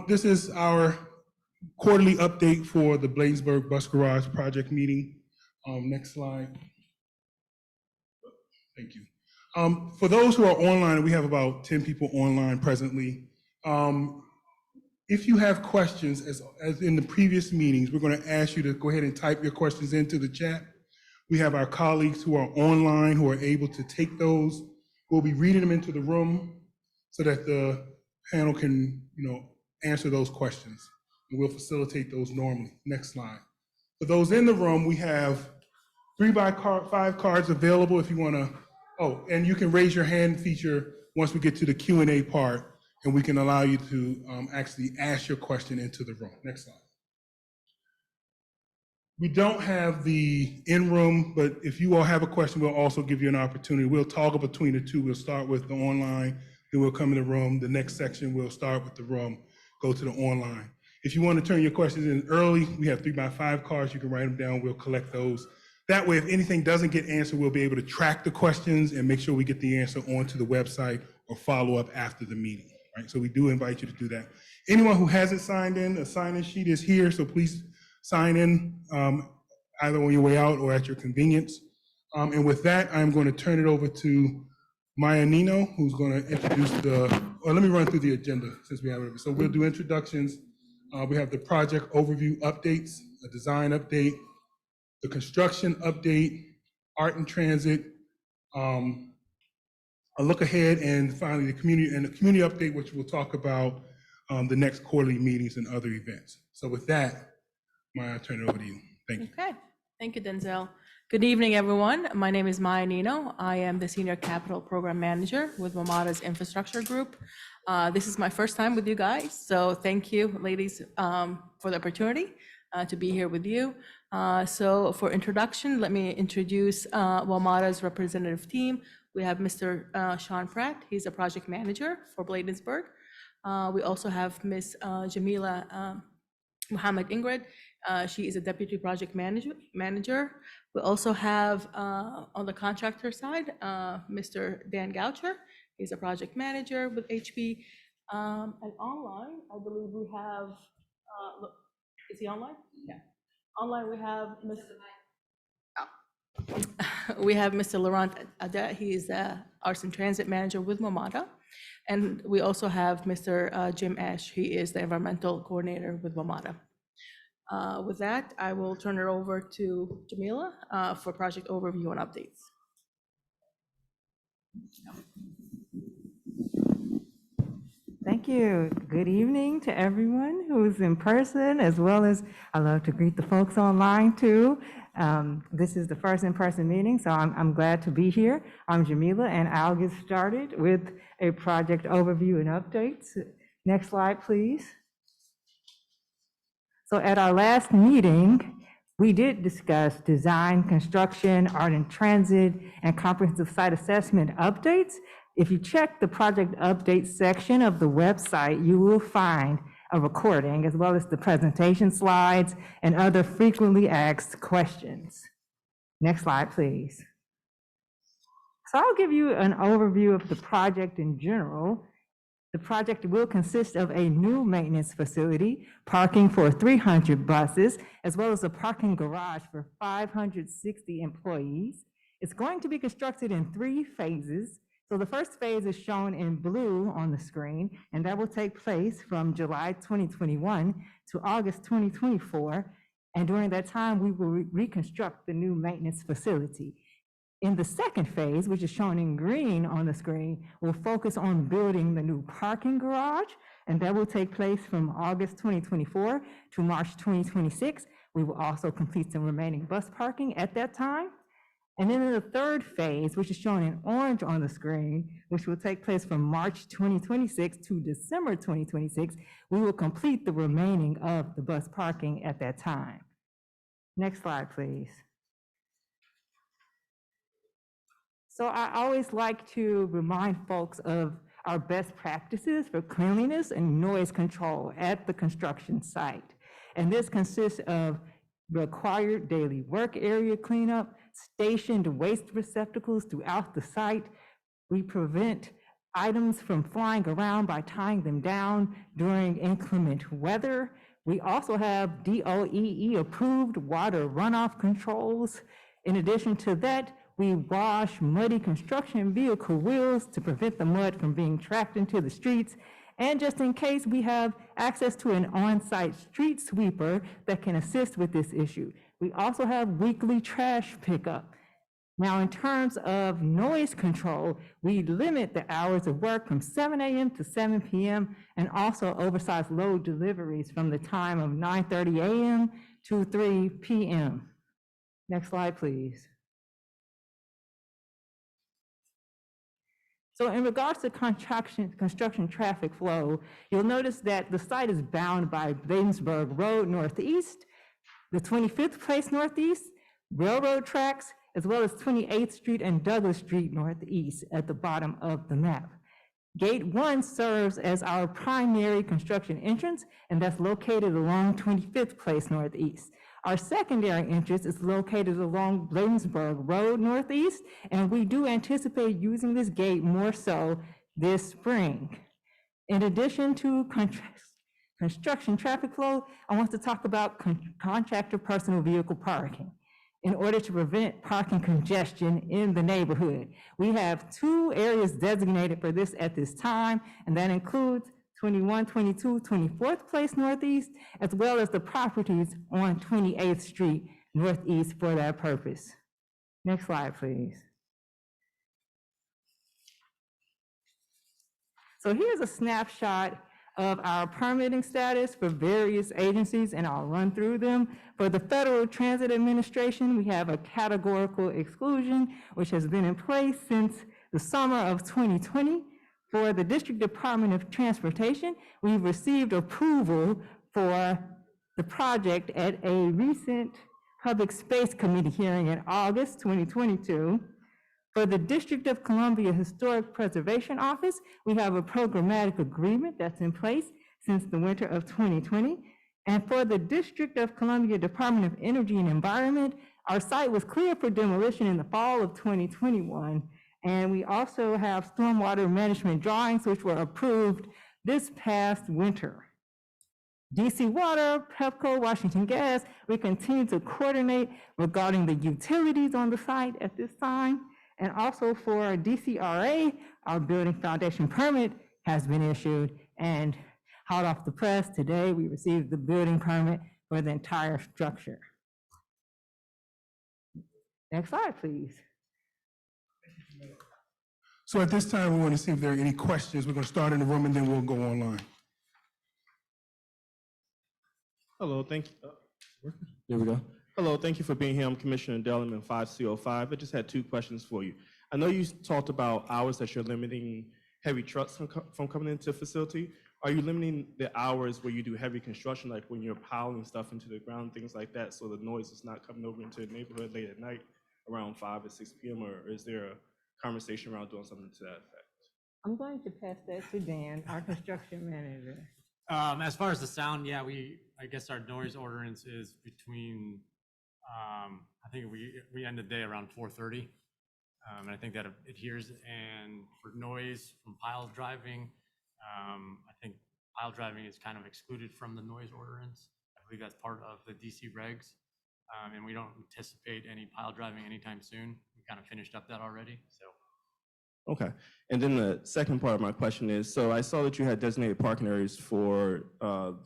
This is our quarterly update for the Bladensburg Bus Garage project meeting. Next slide. Thank you. For those who are online, we have about 10 people online presently. If you have questions, as in the previous meetings, we're going to ask you to go ahead and type your questions into the chat. We have our colleagues who are online who are able to take those. We'll be reading them into the room so that the panel can, answer those questions. And we'll facilitate those normally. Next slide. For those in the room, we have 3x5 cards available if you want to. Oh, and you can raise your hand feature once we get to the Q&A part, and we can allow you to actually ask your question into the room. Next slide. We don't have the in-room, but if you all have a question, we'll also give you an opportunity. We'll toggle between the two. We'll start with the online, then we'll come in the room. The next section, we'll start with the room, go to the online. If you want to turn your questions in early, we have 3x5 cards. You can write them down. We'll collect those. That way, if anything doesn't get answered, we'll be able to track the questions and make sure we get the answer onto the website or follow up after the meeting, right? So we do invite you to do that. Anyone who hasn't signed in, a sign-in sheet is here, so please sign in either on your way out or at your convenience. And with that, I'm going to turn it over to Maya Nino, who's going to introduce let me run through the agenda since we have it. So we'll do introductions. We have the project overview updates, a design update, the construction update, art and transit, a look ahead, and finally the community update, which we'll talk about the next quarterly meetings and other events. So with that, Maya, I'll turn it over to you. Thank you. Okay, thank you, Denzel. Good evening, everyone. My name is Maya Nino. I am the Senior Capital Program Manager with WMATA's Infrastructure Group. This is my first time with you guys, so thank you, ladies, for the opportunity to be here with you. So for introduction, let me introduce WMATA's representative team. We have Mr. Sean Pratt. He's a project manager for Bladensburg. We also have Ms. Jamila Muhammad Ingrid. She is a deputy project manager. We also have on the contractor side, Mr. Dan Goucher. He's a project manager with HP. And online, I believe we have, is he online? Yeah. Online, we have Mr. Laurent Adet. He is the Arts and Transit Manager with WMATA. And we also have Mr. Jim Ash. He is the Environmental Coordinator with WMATA. With that, I will turn it over to Jamila for project overview and updates. Thank you. Good evening to everyone who's in person, as well as I love to greet the folks online too. This is the first in-person meeting, so I'm glad to be here. I'm Jamila, and I'll get started with a project overview and updates. Next slide, please. So at our last meeting, we did discuss design, construction, art and transit, and comprehensive site assessment updates. If you check the project update section of the website, you will find a recording as well as the presentation slides and other frequently asked questions. Next slide, please. So I'll give you an overview of the project in general. The project will consist of a new maintenance facility, parking for 300 buses, as well as a parking garage for 560 employees. It's going to be constructed in 3 phases. So the first phase is shown in blue on the screen, and that will take place from July 2021 to August 2024. And during that time, we will reconstruct the new maintenance facility. In the second phase, which is shown in green on the screen, we'll focus on building the new parking garage, and that will take place from August 2024 to March 2026. We will also complete some remaining bus parking at that time. And then in the third phase, which is shown in orange on the screen, which will take place from March 2026 to December 2026, we will complete the remaining of the bus parking at that time. Next slide, please. So I always like to remind folks of our best practices for cleanliness and noise control at the construction site. And this consists of required daily work area cleanup, stationed waste receptacles throughout the site. We prevent items from flying around by tying them down during inclement weather. We also have DOEE-approved water runoff controls. In addition to that, we wash muddy construction vehicle wheels to prevent the mud from being tracked into the streets. And just in case, we have access to an on-site street sweeper that can assist with this issue. We also have weekly trash pickup. Now, in terms of noise control, we limit the hours of work from 7 a.m. to 7 p.m. and also oversized load deliveries from the time of 9:30 a.m. to 3 p.m. Next slide, please. So in regards to construction traffic flow, you'll notice that the site is bound by Bladensburg Road Northeast, the 25th Place Northeast, railroad tracks, as well as 28th Street and Douglas Street Northeast at the bottom of the map. Gate 1 serves as our primary construction entrance, and that's located along 25th Place Northeast. Our secondary entrance is located along Bladensburg Road Northeast, and we do anticipate using this gate more so this spring. In addition to construction traffic flow, I want to talk about contractor personal vehicle parking. In order to prevent parking congestion in the neighborhood, we have 2 areas designated for this at this time, and that includes 21, 22, 24th Place Northeast, as well as the properties on 28th Street Northeast for that purpose. Next slide, please. So here's a snapshot of our permitting status for various agencies, and I'll run through them. For the Federal Transit Administration, we have a categorical exclusion, which has been in place since the summer of 2020. For the District Department of Transportation, we've received approval for the project at a recent Public Space Committee hearing in August 2022. For the District of Columbia Historic Preservation Office, we have a programmatic agreement that's in place since the winter of 2020. And for the District of Columbia Department of Energy and Environment, our site was cleared for demolition in the fall of 2021. And we also have stormwater management drawings, which were approved this past winter. DC Water, Pepco, Washington Gas, we continue to coordinate regarding the utilities on the site at this time. And also for DCRA, our building foundation permit has been issued, and hot off the press today, we received the building permit for the entire structure. Next slide, please. So at this time, we want to see if there are any questions. We're going to start in the room and then we'll go online. Hello, thank you. There we go. Hello, thank you for being here. I'm Commissioner Delliman, 5C05. I just had 2 questions for you. I know you talked about hours that you're limiting heavy trucks from coming into the facility. Are you limiting the hours where you do heavy construction, like when you're piling stuff into the ground, things like that, so the noise is not coming over into the neighborhood late at night around 5 or 6 p.m., or is there a conversation around doing something to that effect? I'm going to pass that to Dan, our construction manager. As far as the sound, yeah, I guess our noise ordinance is between, I think we end the day around 4:30. And I think that adheres, and for noise from pile driving, I think pile driving is kind of excluded from the noise ordinance. I believe that's part of the DC regs. And we don't anticipate any pile driving anytime soon. We kind of finished up that already, so. Okay, and then the second part of my question is, so I saw that you had designated parking areas for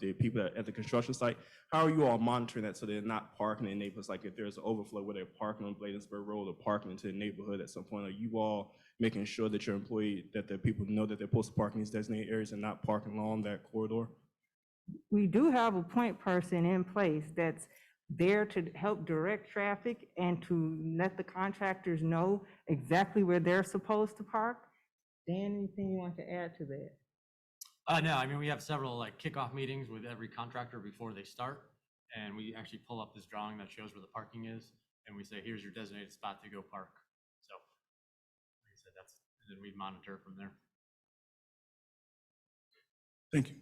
the people at the construction site. How are you all monitoring that so they're not parking in neighborhoods? Like if there's an overflow where they're parking on Bladensburg Road or parking into the neighborhood at some point, are you all making sure that your that the people know that they're supposed to park in these designated areas and not parking along that corridor? We do have a point person in place that's there to help direct traffic and to let the contractors know exactly where they're supposed to park. Dan, anything you want to add to that? No, I mean, we have several like kickoff meetings with every contractor before they start. And we actually pull up this drawing that shows where the parking is. And we say, here's your designated spot to go park. So like I said, and then we monitor from there. Thank you.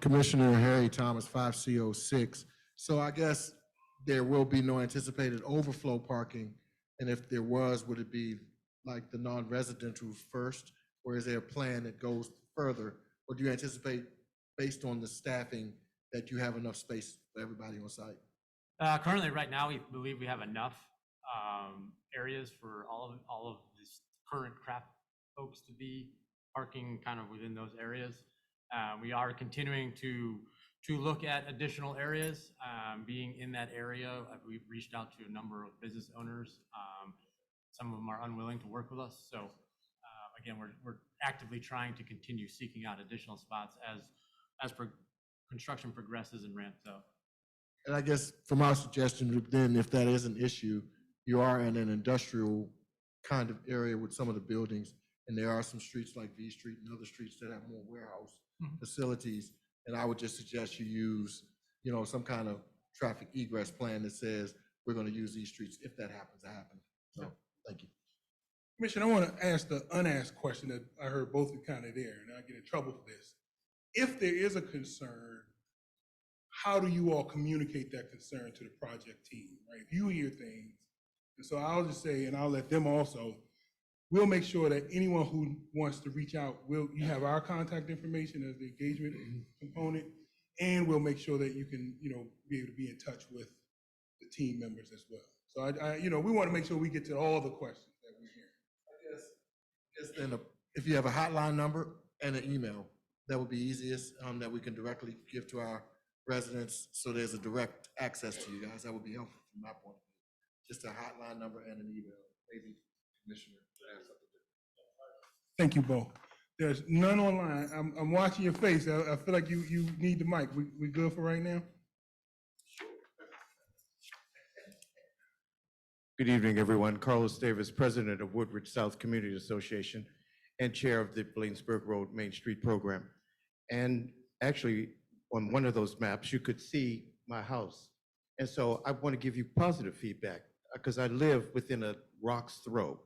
Commissioner Harry Thomas, 5C06. So I guess there will be no anticipated overflow parking. And if there was, would it be like the non-residential first, or is there a plan that goes further? Or do you anticipate, based on the staffing, that you have enough space for everybody on site? Currently, right now, we believe we have enough areas for all of this current craft folks to be parking kind of within those areas. We are continuing to look at additional areas. Being in that area, we've reached out to a number of business owners. Some of them are unwilling to work with us. So again, we're actively trying to continue seeking out additional spots as construction progresses and ramps up. And I guess from our suggestion, then, if that is an issue, you are in an industrial kind of area with some of the buildings, and there are some streets like V Street and other streets that have more warehouse facilities. And I would just suggest you use, some kind of traffic egress plan that says we're going to use these streets if that happens to happen. So, thank you. Commissioner, I want to ask the unasked question that I heard both are kind of there, and I get in trouble for this. If there is a concern, how do you all communicate that concern to the project team, right? If you hear things, and so I'll just say, and I'll let them also, we'll make sure that anyone who wants to reach out, you have our contact information as the engagement component, and we'll make sure that you can, be able to be in touch with the team members as well. So we want to make sure we get to all the questions that we hear. I guess then, if you have a hotline number and an email, that would be easiest, that we can directly give to our residents, so there's a direct access to you guys. That would be helpful from my point of view. Just a hotline number and an email, maybe Commissioner would have something to. Thank you, Bo. There's none online. I'm watching your face. I feel like you need the mic. We good for right now? Good evening, everyone. Carlos Davis, President of Woodridge South Community Association and Chair of the Bladensburg Road Main Street Program. And actually, on one of those maps, you could see my house. And so I want to give you positive feedback because I live within a rock's throw.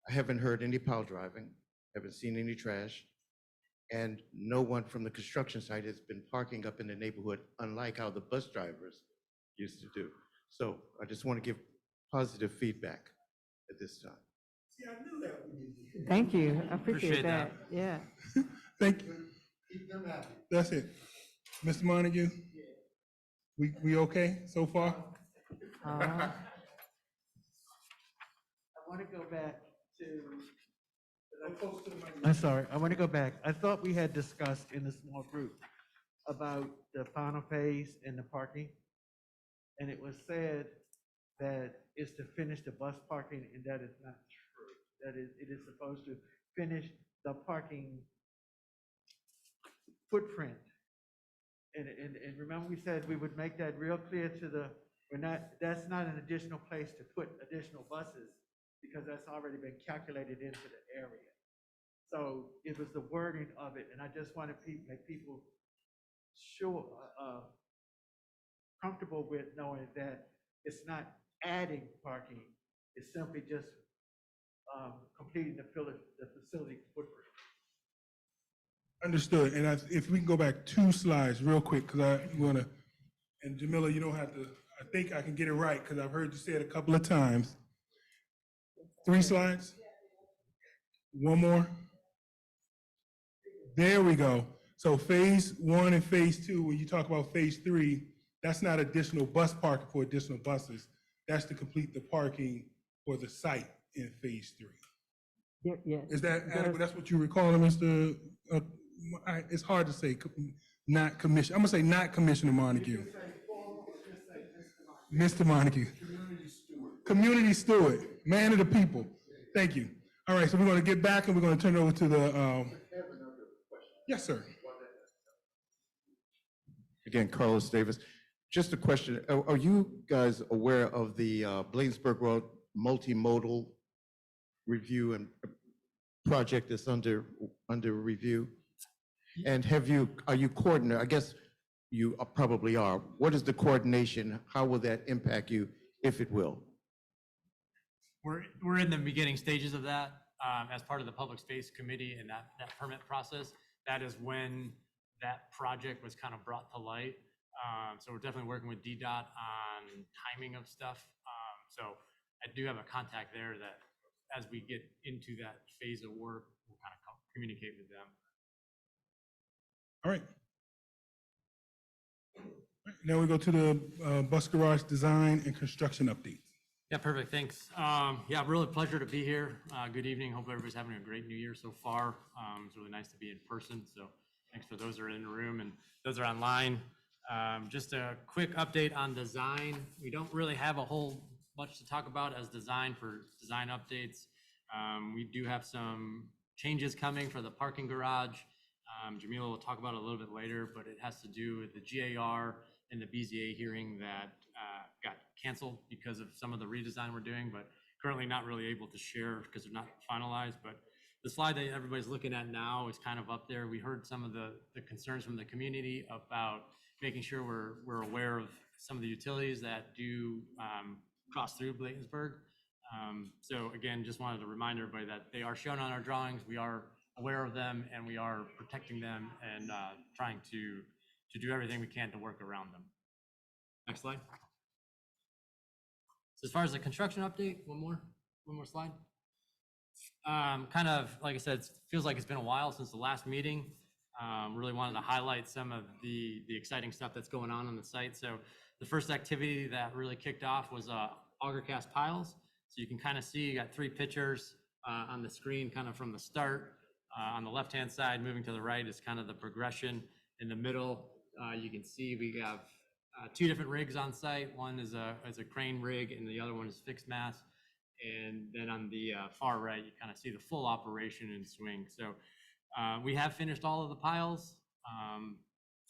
I haven't heard any pile driving, haven't seen any trash, and no one from the construction site has been parking up in the neighborhood, unlike how the bus drivers used to do. So I just want to give positive feedback at this time. See, I knew that would be. Thank you. I appreciate Appreciate that. that. Yeah. Thank you. Keep them happy. That's it. Mr. Montague? We okay so far? Uh, I want to go back to, I'm sorry, I want to go back. I thought we had discussed in a small group about the final phase and the parking. And it was said that it's to finish the bus parking, and that is not true. That is, it is supposed to finish the parking footprint. And remember, we said we would make that real clear to that's not an additional place to put additional buses, because that's already been calculated into the area. So it was the wording of it, and I just want to make people sure, comfortable with knowing that it's not adding parking, it's simply just completing the facility footprint. Understood. And if we can go back 2 slides real quick, because I want to, and Jamila, you don't have to, I think I can get it right because I've heard you say it a couple of times. 3 slides? One more? There we go. So phase 1 and phase 2, when you talk about phase 3, that's not additional bus parking for additional buses. That's to complete the parking for the site in phase 3. Yes. Is that adequate? That's what you recall, Mr. It's hard to say, not commission. I'm gonna say not Commissioner Montague. Mr. Montague. Community steward, man of the people. Thank you. All right, so we're gonna get back and we're gonna turn it over to the, yes, sir. Again, Carlos Davis. Just a question. Are you guys aware of the Bladensburg Road multimodal review and project that's under review? And are you coordinating? I guess you probably are. What is the coordination? How will that impact you, if it will? We're in the beginning stages of that as part of the Public Space Committee and that permit process. That is when that project was kind of brought to light. So we're definitely working with DDOT on timing of stuff. So I do have a contact there that as we get into that phase of work, we'll kind of communicate with them. All right. Now we go to the bus garage design and construction update. Yeah, perfect. Thanks. Yeah, really pleasure to be here. Good evening. Hope everybody's having a great new year so far. It's really nice to be in person. So thanks for those who are in the room and those who are online. Just a quick update on design. We don't really have a whole much to talk about as design for design updates. We do have some changes coming for the parking garage. Jamila will talk about it a little bit later, but it has to do with the GAR and the BZA hearing that got canceled because of some of the redesign we're doing, but currently not really able to share because they're not finalized. But the slide that everybody's looking at now is kind of up there. We heard some of the concerns from the community about making sure we're aware of some of the utilities that do cross through Bladensburg. So again, just wanted to remind everybody that they are shown on our drawings. We are aware of them and we are protecting them and trying to do everything we can to work around them. Next slide. So as far as the construction update, one more slide. Kind of, like I said, it feels like it's been a while since the last meeting. Really wanted to highlight some of the exciting stuff that's going on the site. So the first activity that really kicked off was auger cast piles. So you can kind of see, you got 3 pictures on the screen kind of from the start. On the left-hand side, moving to the right is kind of the progression. In the middle, you can see we have 2 different rigs on site. One is a crane rig and the other one is fixed mast. And then on the far right, you kind of see the full operation in swing. So we have finished all of the piles.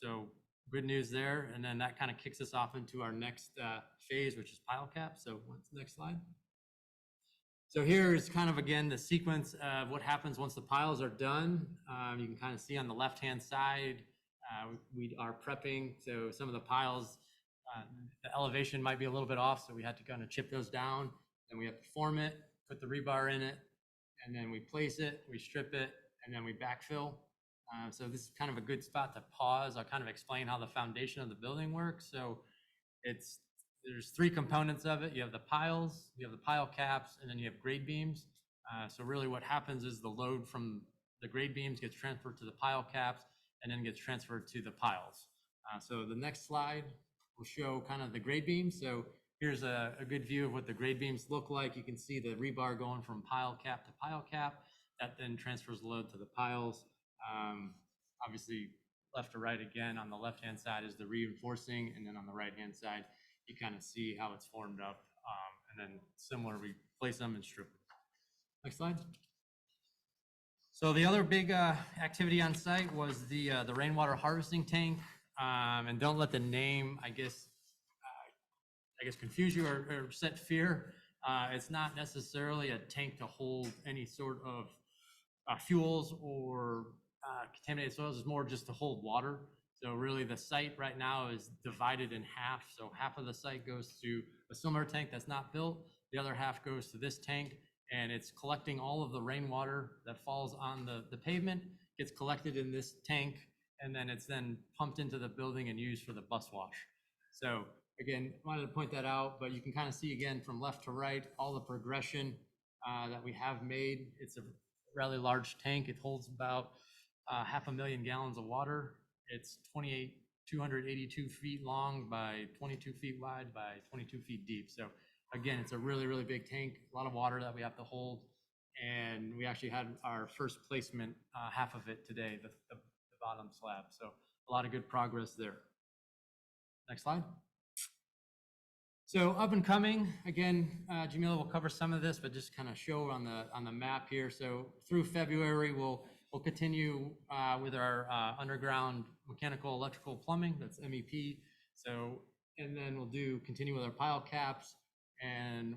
So good news there. And then that kind of kicks us off into our next phase, which is pile cap. So what's the next slide? So here is kind of, again, the sequence of what happens once the piles are done. You can kind of see on the left-hand side, we are prepping. So some of the piles, the elevation might be a little bit off, so we had to kind of chip those down. Then we have to form it, put the rebar in it, and then we place it, we strip it, and then we backfill. So this is kind of a good spot to pause. I'll kind of explain how the foundation of the building works. So there's 3 components of it. You have the piles, you have the pile caps, and then you have grade beams. So really what happens is the load from the grade beams gets transferred to the pile caps and then gets transferred to the piles. So the next slide will show kind of the grade beams. So here's a good view of what the grade beams look like. You can see the rebar going from pile cap to pile cap. That then transfers load to the piles. Obviously, left to right again, on the left-hand side is the reinforcing, and then on the right-hand side, you kind of see how it's formed up. And then similar, we place them and strip them. Next slide. So the other big activity on site was the rainwater harvesting tank. And don't let the name, I guess confuse you or set fear. It's not necessarily a tank to hold any sort of fuels or contaminated soils. It's more just to hold water. So really the site right now is divided in half. So half of the site goes to a similar tank that's not built. The other half goes to this tank, and it's collecting all of the rainwater that falls on the pavement, gets collected in this tank, and then it's then pumped into the building and used for the bus wash. So again, wanted to point that out, but you can kind of see again from left to right, all the progression that we have made. It's a rather large tank. It holds about 500,000 gallons of water. It's 282 feet long by 22 feet wide by 22 feet deep. So again, it's a really, really big tank, a lot of water that we have to hold. And we actually had our first placement, half of it today, the bottom slab. So a lot of good progress there. Next slide. So up and coming, again, Jamila will cover some of this, but just kind of show on the map here. So through February, we'll continue with our underground mechanical, electrical, plumbing. That's MEP. So, and then we'll continue with our pile caps. And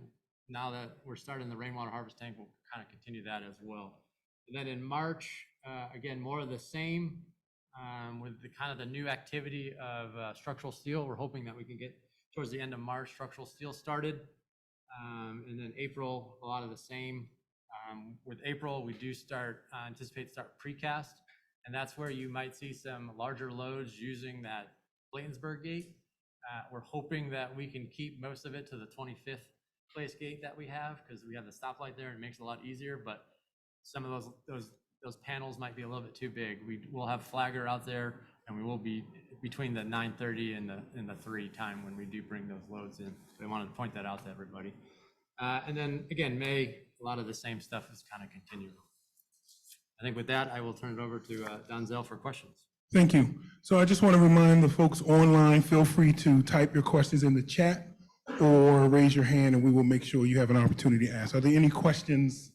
now that we're starting the rainwater harvest tank, we'll kind of continue that as well. And then in March, again, more of the same with the kind of the new activity of structural steel. We're hoping that we can get towards the end of March, structural steel started. And then April, a lot of the same. With April, we do anticipate to start precast, and that's where you might see some larger loads using that Bladensburg gate. We're hoping that we can keep most of it to the 25th place gate that we have, because we have the stoplight there and it makes it a lot easier, but some of those panels might be a little bit too big. We'll have flagger out there, and we will be between the 9:30 and the 3 time when we do bring those loads in. So I wanted to point that out to everybody. And then again, May, a lot of the same stuff is kind of continuing. I think with that, I will turn it over to Donzel for questions. Thank you. So I just want to remind the folks online, feel free to type your questions in the chat or raise your hand and we will make sure you have an opportunity to ask. Are there any questions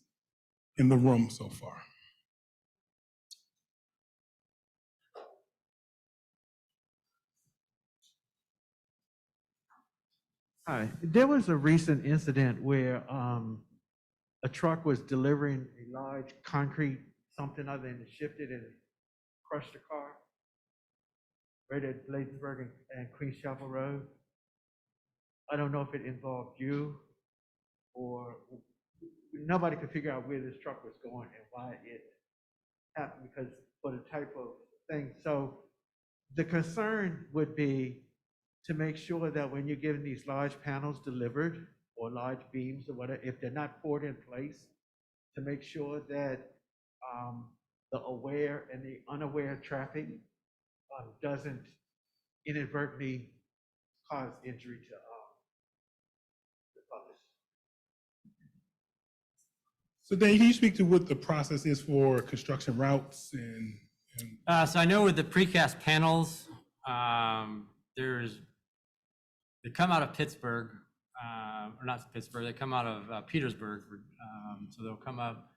in the room so far? Hi, there was a recent incident where a truck was delivering a large concrete something other and it shifted and crushed a car right at Bladensburg and Queens Chapel Road. I don't know if it involved you or nobody could figure out where this truck was going and why it happened because for the type of thing. So the concern would be to make sure that when you're getting these large panels delivered or large beams or whatever, if they're not poured in place, to make sure that the aware and the unaware traffic doesn't inadvertently cause injury to others. So Dan, can you speak to what the process is for construction routes and So I know with the precast panels, they come out of Pittsburgh, or not Pittsburgh, they come out of Petersburg. So they'll come up.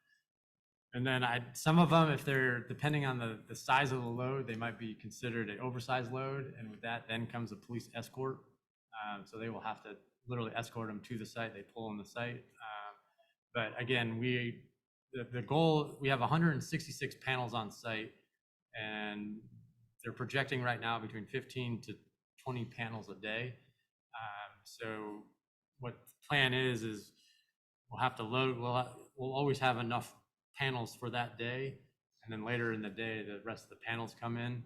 And then some of them, if they're, depending on the size of the load, they might be considered an oversized load. And with that, then comes a police escort. So they will have to literally escort them to the site. They pull on the site. But again, the goal, we have 166 panels on site, and they're projecting right now between 15 to 20 panels a day. So what the plan is we'll have to load, we'll always have enough panels for that day. And then later in the day, the rest of the panels come in.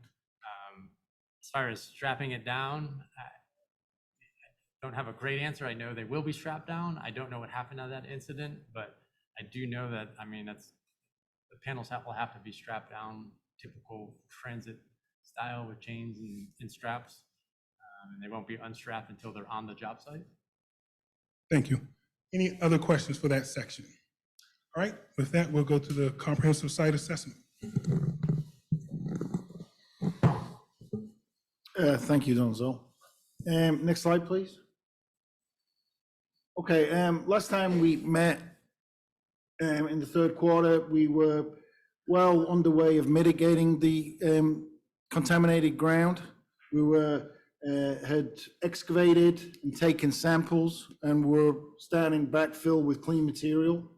As far as strapping it down, I don't have a great answer. I know they will be strapped down. I don't know what happened to that incident, but I do know that, the panels will have to be strapped down, typical transit style with chains and straps. And they won't be unstrapped until they're on the job site. thank you. Any other questions for that section? All right, with that, we'll go to the comprehensive site assessment. Thank you, Donzel. Next slide, please. Okay, last time we met in the third quarter, we were well underway of mitigating the contaminated ground. We had excavated and taken samples and were starting backfill with clean material.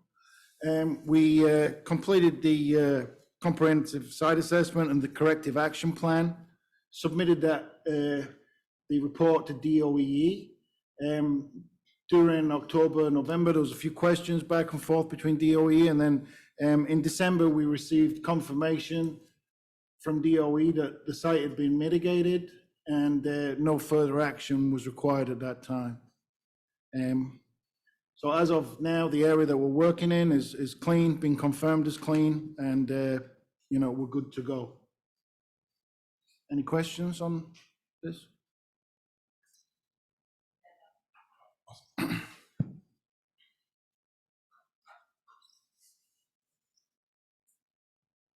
We completed the comprehensive site assessment and the corrective action plan, submitted that the report to DOEE. During October, November, there was a few questions back and forth between DOE, and then in December, we received confirmation from DOE that the site had been mitigated and no further action was required at that time. So as of now, the area that we're working in is clean, been confirmed as clean, and we're good to go. Any questions on this?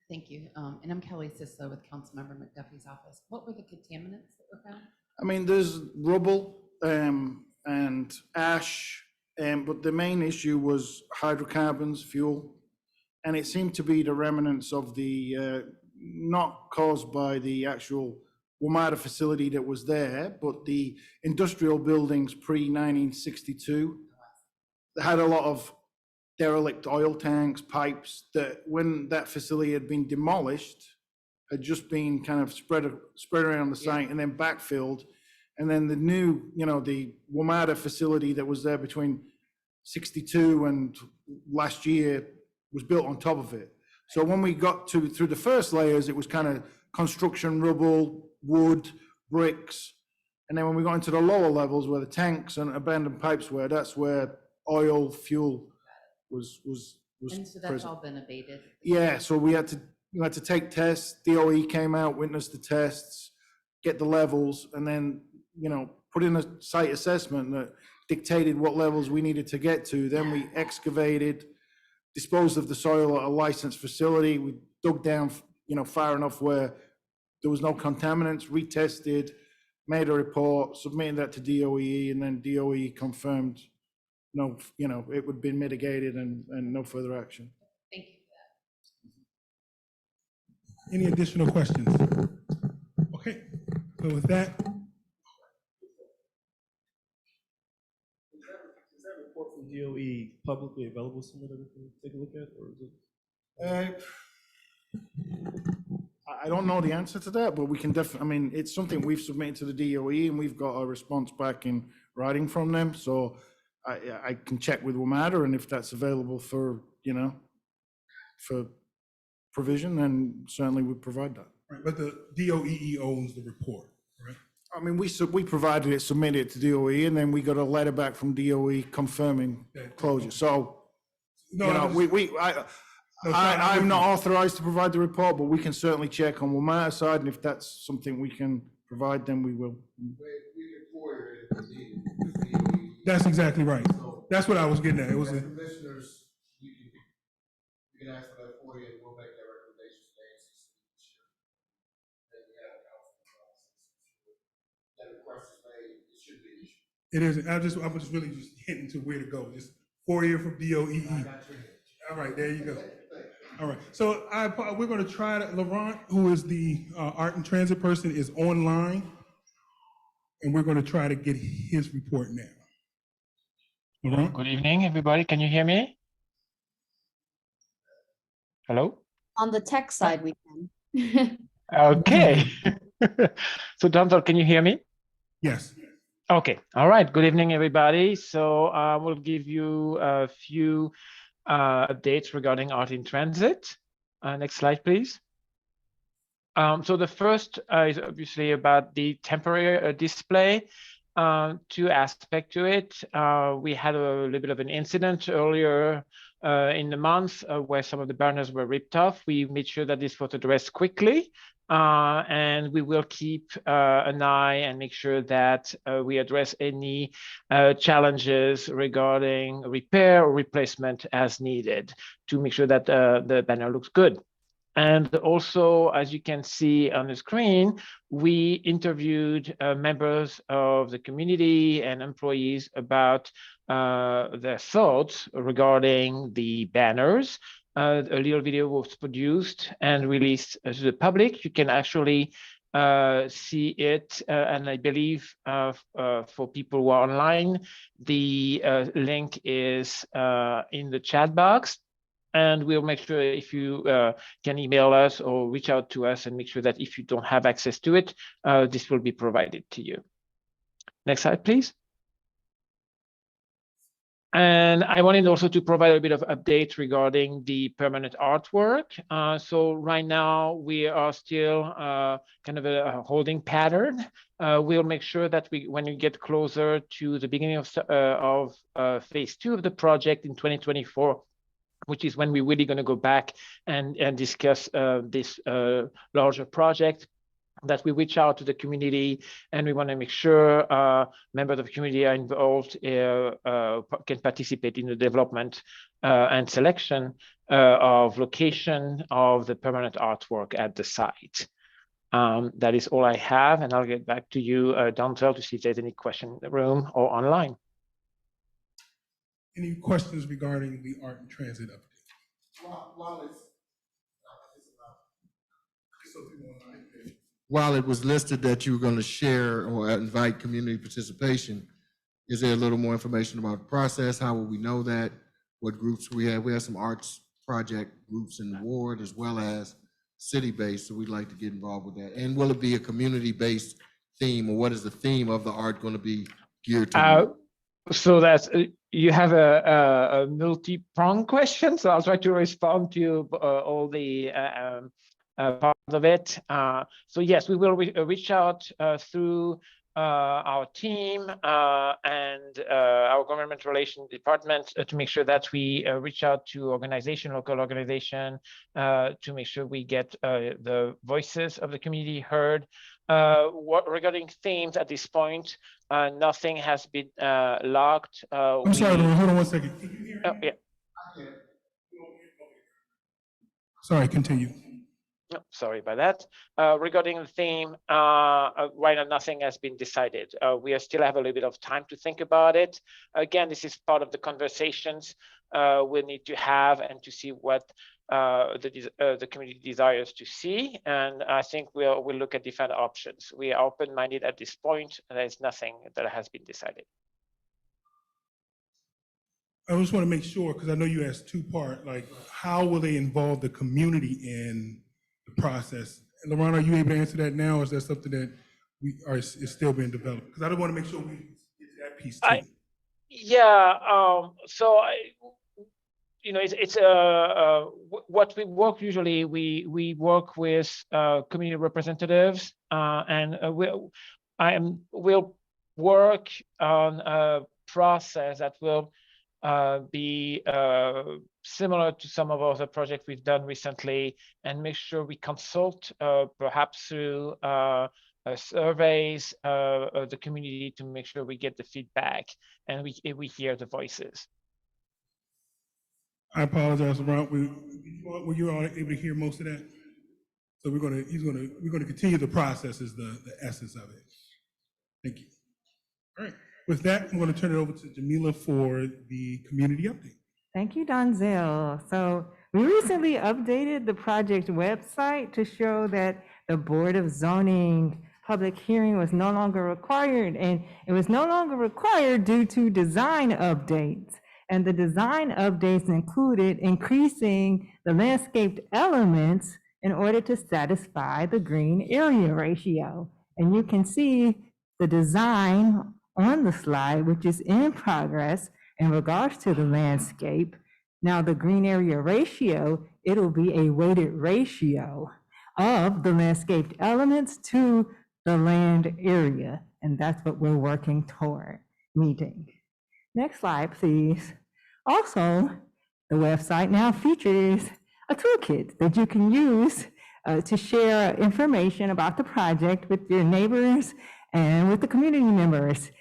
Thank you. And I'm Kelly Sislo with Councilmember McDuffie's office. What were the contaminants that were found? I mean, there's rubble and ash, but the main issue was hydrocarbons, fuel, and it seemed to be the remnants of the, not caused by the actual WMATA facility that was there, but the industrial buildings pre-1962 had a lot of derelict oil tanks, pipes that when that facility had been demolished, had just been kind of spread around the site and then backfilled. And then the new, the WMATA facility that was there between 62 and last year was built on top of it. So when we got through the first layers, it was kind of construction rubble, wood, bricks. And then when we got into the lower levels where the tanks and abandoned pipes were, that's where oil, fuel was And so that's present. all been abated? Yeah, so we had to take tests. DOE came out, witnessed the tests, get the levels, and then, put in a site assessment that dictated what levels we needed to get to. Then we excavated, disposed of the soil at a licensed facility. We dug down, far enough where there was no contaminants, retested, made a report, submitted that to DOE, and then DOE confirmed it would be mitigated and no further action. Thank you for that. Any additional questions? Okay, so with that, Is that report from DOE publicly available somewhere that we can take a look at, or is it? I don't know the answer to that, but we can definitely, it's something we've submitted to the DOE and we've got a response back in writing from them. So I can check with WMATA, and if that's available for provision, then certainly we provide that. right, but the DOEE owns the report, right? We provided it, submitted it to DOE, and then we got a letter back from DOE confirming closure. So, I'm not authorized to provide the report, but we can certainly check on WMATA side, and if that's something we can provide, then we will. That's exactly right. That's what I was getting at. It was a, Commissioners, you can ask for that for you, and we'll make that recommendation to the ANCC. Then we have a council process. That request is made, it should be issued. it is. I'm just really just hitting to where to go. Just 4 year from DOEE. All right, there you go. All right, so we're going to try to, Laurent, who is the art and transit person, is online, and we're going to try to get his report now. Laurent? Good evening, everybody. Can you hear me? Hello? On the tech side, we can. Okay. So, Donald, can you hear me? Yes. Okay. All right. Good evening, everybody. So I will give you a few updates regarding art in transit. Next slide, please. So the first is obviously about the temporary display. Two aspects to it. We had a little bit of an incident earlier in the month where some of the banners were ripped off. We made sure that this was addressed quickly, and we will keep an eye and make sure that we address any challenges regarding repair or replacement as needed to make sure that the banner looks good. And also, as you can see on the screen, we interviewed members of the community and employees about their thoughts regarding the banners. A little video was produced and released to the public. You can actually see it, and I believe for people who are online, the link is in the chat box. And we'll make sure if you can email us or reach out to us and make sure that if you don't have access to it, this will be provided to you. Next slide, please. And I wanted also to provide a bit of update regarding the permanent artwork. So right now we are still kind of a holding pattern. We'll make sure that when we get closer to the beginning of phase 2 of the project in 2024, which is when we're really going to go back and discuss this larger project, that we reach out to the community, and we want to make sure members of the community are involved, can participate in the development and selection of location of the permanent artwork at the site. That is all I have, and I'll get back to you, Donzel, to see if there's any question in the room or online. Any questions regarding the art and transit update? While it was listed that you were going to share or invite community participation, is there a little more information about the process? How will we know that? What groups we have? We have some arts project groups in the ward as well as city-based, so we'd like to get involved with that. And will it be a community-based theme, or what is the theme of the art going to be geared to? So that's you have a multi-pronged question, so I'll try to respond to all the parts of it. So yes, we will reach out through our team and our government relations department to make sure that we reach out to local organization, to make sure we get the voices of the community heard. Regarding themes at this point, nothing has been locked. I'm sorry, Lauren, hold on one second. Can you hear me? Oh, yeah. Sorry, continue. No, sorry about that. Regarding the theme, right now nothing has been decided. We still have a little bit of time to think about it. Again, this is part of the conversations we'll need to have and to see what the community desires to see. And I think we'll look at different options. We are open-minded at this point. And there's nothing that has been decided. I just want to make sure, because I know you asked two-part, like, how will they involve the community in the process? And Lauren, are you able to answer that now, or is that something that is still being developed? Because I don't want to make sure we get to that piece too. It's what we work usually. We work with community representatives, and we'll work on a process that will be similar to some of other projects we've done recently, and make sure we consult perhaps through surveys the community to make sure we get the feedback and we hear the voices. I apologize, Ron. Were you all able to hear most of that? So we're gonna continue the process is the essence of it. Thank you. All right. With that, I'm going to turn it over to Jamila for the community update. Thank you, Donzel. So we recently updated the project website to show that the Board of Zoning public hearing was no longer required, and it was no longer required due to design updates. And the design updates included increasing the landscaped elements in order to satisfy the green area ratio. And you can see the design on the slide, which is in progress in regards to the landscape. Now the green area ratio, it'll be a weighted ratio of the landscaped elements to the land area. And that's what we're working toward meeting. Next slide, please. Also, the website now features a toolkit that you can use to share information about the project with your neighbors and with the community members.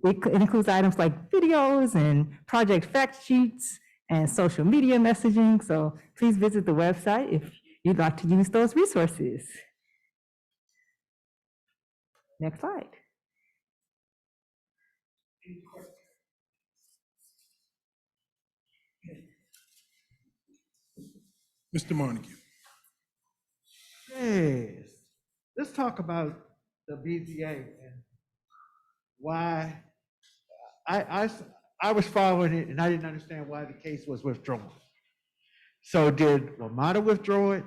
It includes items like videos and project fact sheets and social media messaging. So please visit the website if you'd like to use those resources. Next slide. Mr. Montague. Yes. Let's talk about the BZA and why I was following it and I didn't understand why the case was withdrawn. So did WMATA withdraw it?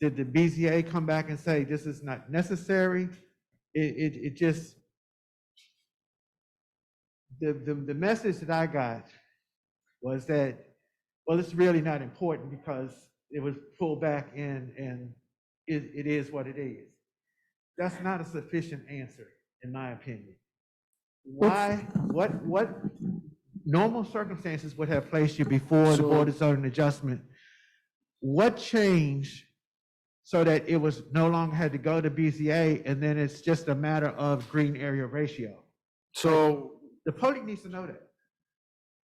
Did the BZA come back and say this is not necessary? It just, the message that I got was that, well, it's really not important because it was pulled back in and it is what it is. That's not a sufficient answer, in my opinion. Why, what normal circumstances would have placed you before the Board of Zoning Adjustment? What changed so that it was no longer had to go to BZA and then it's just a matter of green area ratio? So the public needs to know that.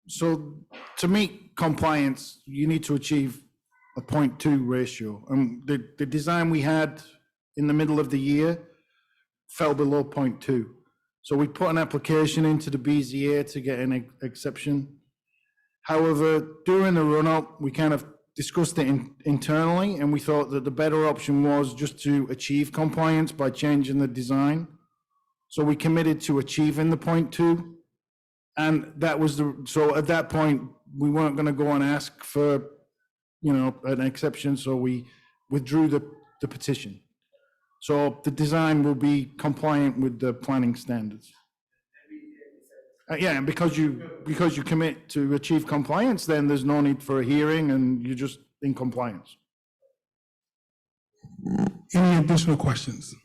So to meet compliance, you need to achieve a 0.2 ratio. And the design we had in the middle of the year fell below 0.2. So we put an application into the BZA to get an exception. However, during the run-up, we kind of discussed it internally, and we thought that the better option was just to achieve compliance by changing the design. So we committed to achieving the 0.2. And that was so at that point, we weren't going to go and ask for, an exception. So we withdrew the petition. So the design will be compliant with the planning standards. Yeah, and because you commit to achieve compliance, then there's no need for a hearing and you're just in compliance. Any additional questions?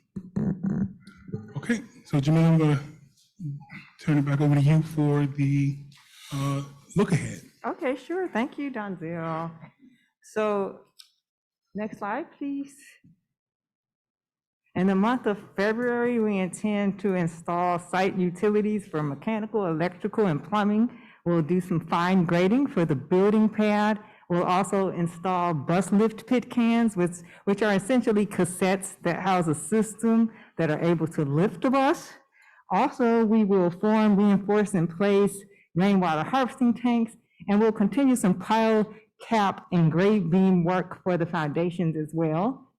Okay, So Jamila, I'm gonna turn it back over to you for the look ahead. Okay, sure. Thank you, Donzel. So next slide, please. In the month of February, we intend to install site utilities for mechanical, electrical, and plumbing. We'll do some fine grading for the building pad. We'll also install bus lift pit cans, which are essentially cassettes that house a system that are able to lift a bus. Also, we will form, reinforce, and place rainwater harvesting tanks, and we'll continue some pile cap and grade beam work for the foundations as well.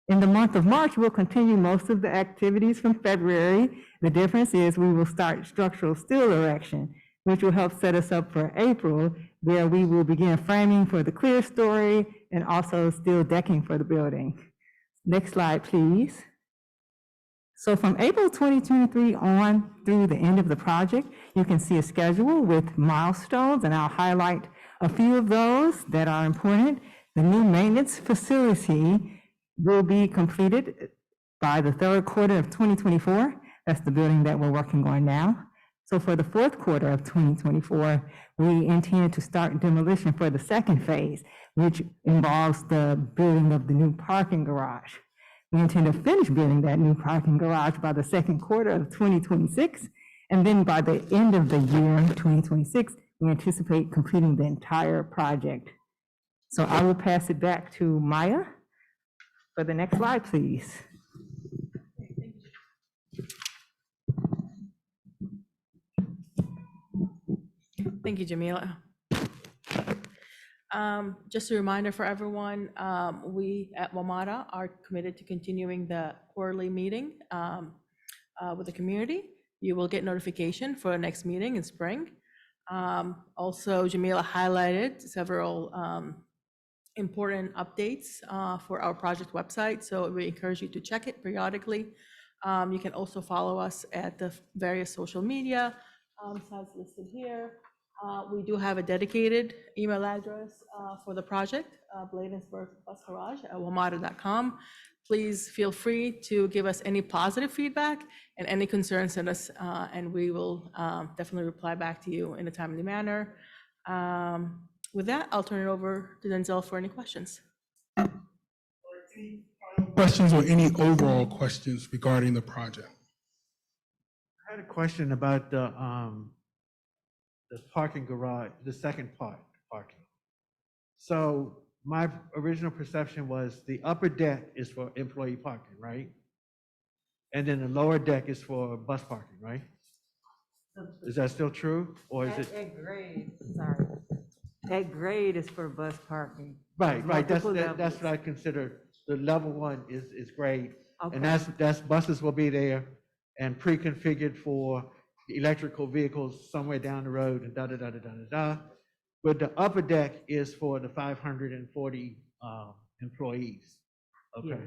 In the month of March, we'll continue most of the activities from February. The difference is we will start structural steel erection, which will help set us up for April, where we will begin framing for the clear story and also steel decking for the building. Next slide, please. So from April 2023 on through the end of the project, you can see a schedule with milestones, and I'll highlight a few of those that are important. The new maintenance facility will be completed by the third quarter of 2024. That's the building that we're working on now. So for the fourth quarter of 2024, we intend to start demolition for the second phase, which involves the building of the new parking garage. We intend to finish building that new parking garage by the second quarter of 2026. And then by the end of the year, 2026, we anticipate completing the entire project. So I will pass it back to Maya for the next slide, please. Thank you, Jamila. Just a reminder for everyone, we at WMATA are committed to continuing the quarterly meeting with the community. You will get notification for the next meeting in spring. Also, Jamila highlighted several important updates for our project website, so we encourage you to check it periodically. You can also follow us at the various social media sites listed here. We do have a dedicated email address for the project, Bladensburg Bus Garage at wmata.com. Please feel free to give us any positive feedback and any concerns, send us, and we will definitely reply back to you in a timely manner. With that, I'll turn it over to Denzel for any questions. Questions or any overall questions regarding the project? I had a question about the parking garage, the second part, parking. So my original perception was the upper deck is for employee parking, right? And then the lower deck is for bus parking, right? Is that still true, or is it? At grade, sorry. At grade is for bus parking. Right, that's Multiple what I consider, the level one is grade. And Okay. that's buses will be there and pre-configured for electrical vehicles somewhere down the road and da-da-da-da-da-da. But the upper deck is for the 540 employees. Okay. Yes,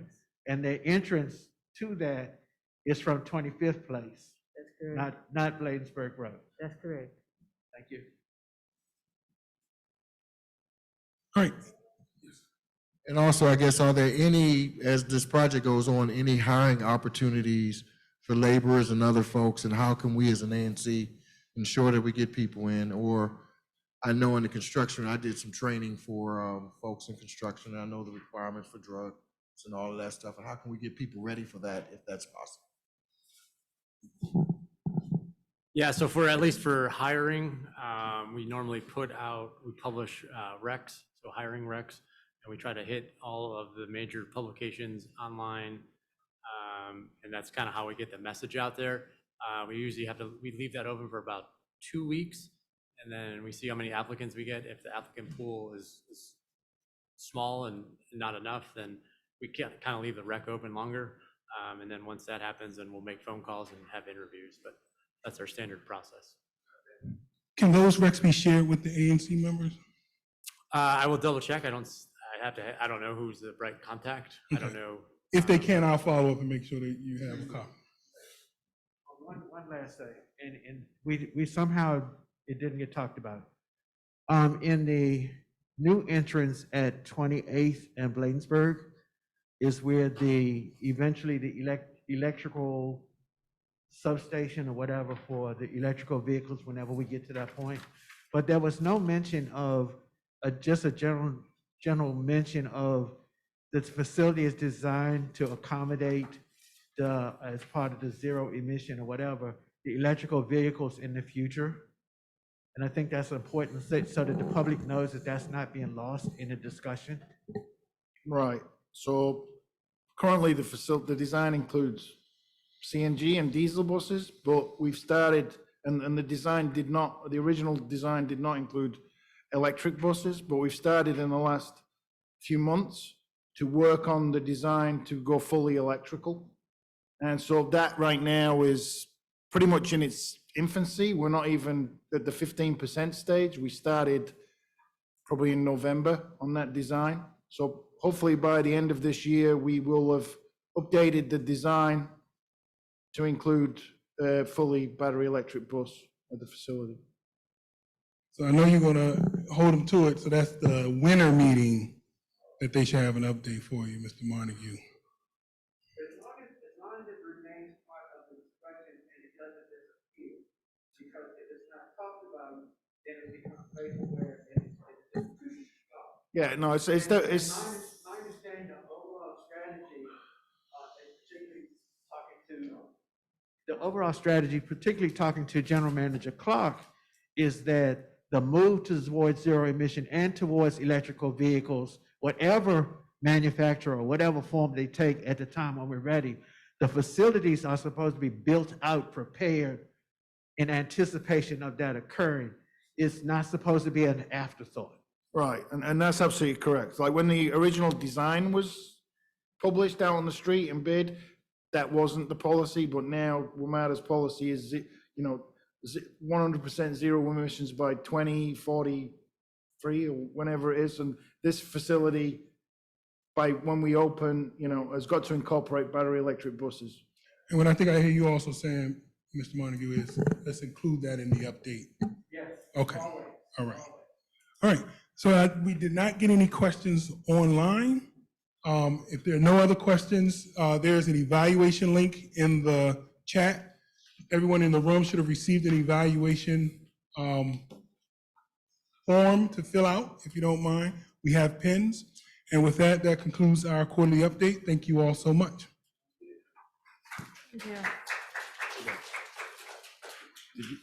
And the entrance to that is from 25th Place, that's correct. not Bladensburg Road. That's correct. Thank you. All right. And also, I guess, are there any, as this project goes on, any hiring opportunities for laborers and other folks? And how can we as an ANC ensure that we get people in? Or I know in the construction, I did some training for folks in construction. And I know the requirements for drugs and all of that stuff. And how can we get people ready for that if that's possible? Yeah, so for, at least for hiring, we normally we publish recs, so hiring recs, and we try to hit all of the major publications online. And that's kind of how we get the message out there. We usually we leave that open for about 2 weeks, and then we see how many applicants we get. If the applicant pool is small and not enough, then we can kind of leave the rec open longer. And then once that happens, then we'll make phone calls and have interviews, but that's our standard process. Can those recs be shared with the ANC members? I will double check. I don't know who's the right contact. I don't know. If they can, I'll follow up and make sure that you have a copy. One last thing, and we somehow, it didn't get talked about. In the new entrance at 28th and Bladensburg is where eventually the electrical substation or whatever for the electrical vehicles whenever we get to that point. But there was no mention of, just a general mention of the facility is designed to accommodate the, as part of the zero emission or whatever, the electrical vehicles in the future. And I think that's important so that the public knows that that's not being lost in the discussion. Right, so currently the design includes CNG and diesel buses, but we've started, and the original design did not include electric buses, but we've started in the last few months to work on the design to go fully electrical. And so that right now is pretty much in its infancy. We're not even at the 15% stage. We started probably in November on that design. So hopefully by the end of this year, we will have updated the design to include a fully battery electric bus at the facility. So I know you're gonna hold them to it, so that's the winter meeting that they should have an update for you, Mr. Montague. As long as it remains part of the discussion and it doesn't disappear, because if it's not talked about, then it becomes paperwork and it's too short. Yeah, no, it's. My understanding, the overall strategy, particularly talking to General Manager Clark, is that the move towards zero emission and towards electrical vehicles, whatever manufacturer or whatever form they take at the time when we're ready, the facilities are supposed to be built out, prepared in anticipation of that occurring. It's not supposed to be an afterthought. Right, and that's absolutely correct. Like when the original design was published out on the street and bid, that wasn't the policy, but now WMATA's policy is, 100% zero emissions by 2043 or whenever it is. And this facility, by when we open, has got to incorporate battery electric buses. And what I think I hear you also saying, Mr. Montague, is let's include that in the update. Yes. Okay, all right. All right, so we did not get any questions online. If there are no other questions, there's an evaluation link in the chat. Everyone in the room should have received an evaluation form to fill out, if you don't mind. We have pens. And with that, that concludes our quarterly update. Thank you all so much. Thank you.